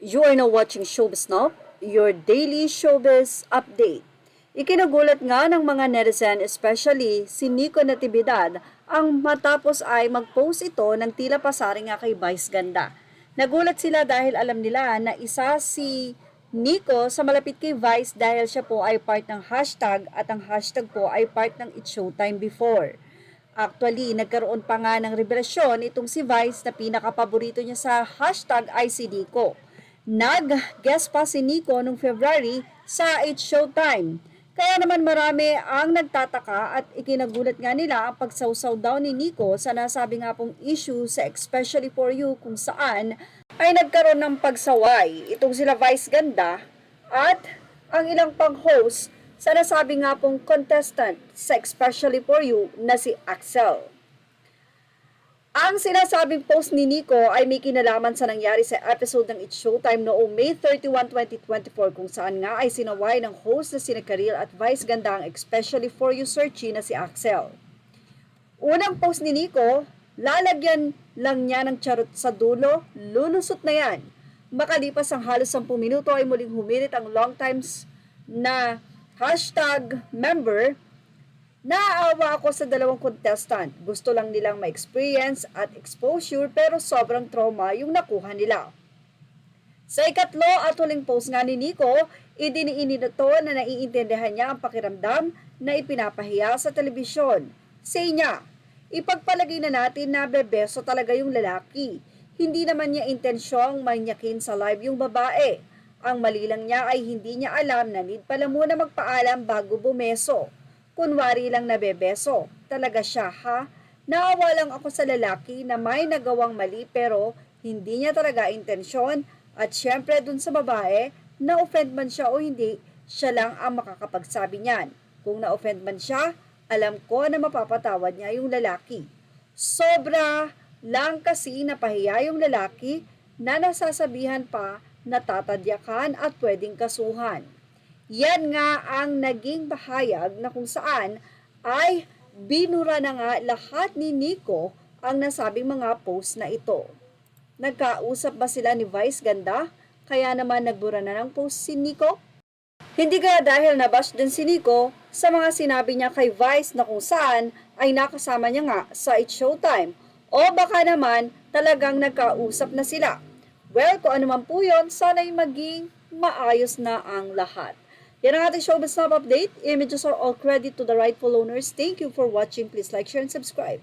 You are now watching Showbiz Now, your daily showbiz update. Ikinagulat nga ng mga netizen, especially si Nico Natividad, ang matapos ay mag-post ito ng tila pasaring nga kay Vice Ganda. Nagulat sila dahil alam nila na isa si Nico sa malapit kay Vice dahil siya po ay part ng hashtag at ang hashtag po ay part ng It's Showtime before. Actually, nagkaroon pa nga ng revelasyon itong si Vice na pinakapaborito niya sa hashtag ay si Nico. Nag-guest pa si Nico noong February sa It's Showtime. Kaya naman marami ang nagtataka at ikinagulat nga nila ang pagsawsaw daw ni Nico sa nasabi nga pong issue sa Especially For You kung saan ay nagkaroon ng pagsaway itong sila Vice Ganda at ang ilang pang host sa nasabi nga pong contestant sa Especially For You na si Axel. Ang sinasabing post ni Nico ay may kinalaman sa nangyari sa episode ng It's Showtime noong May 31, 2024 kung saan nga ay sinaway ng host na sina Karil at Vice Ganda ang Especially For You searchee na si Axel. Unang post ni Nico, lalagyan lang niya ng charot sa dulo, lulusot na yan. Makalipas ang halos 10 minuto ay muling humirit ang long times na hashtag member. Naaawa ako sa dalawang contestant. Gusto lang nilang ma-experience at exposure pero sobrang trauma yung nakuha nila. Sa ikatlo at huling post nga ni Nico, idiniinin nito na naiintindihan niya ang pakiramdam na ipinapahiya sa telebisyon. Say niya, ipagpalagay na natin na bebeso talaga yung lalaki. Hindi naman niya intensyong manyakin sa live yung babae. Ang mali lang niya ay hindi niya alam na need pala muna magpaalam bago bumeso. Kunwari lang nabebeso. Talaga siya, ha? Naawa lang ako sa lalaki na may nagawang mali pero hindi niya talaga intensyon at syempre dun sa babae, na-offend man siya o hindi, siya lang ang makakapagsabi niyan. Kung na-offend man siya, alam ko na mapapatawad niya yung lalaki. Sobra lang kasi napahiya yung lalaki na nasasabihan pa na tatadyakan at pwedeng kasuhan. Yan nga ang naging bahayag na kung saan ay binura na nga lahat ni Nico ang nasabing mga post na ito. Nagkausap ba sila ni Vice Ganda? Kaya naman nagbura na ng post si Nico? Hindi kaya dahil nabash din si Nico sa mga sinabi niya kay Vice na kung saan ay nakasama niya nga sa It's Showtime o baka naman talagang nagkausap na sila. Well, kung ano man po yun, sana'y maging maayos na ang lahat. Yan ang ating Showbiz Now update. Images are all credit to the rightful owners. Thank you for watching. Please like, share, and subscribe.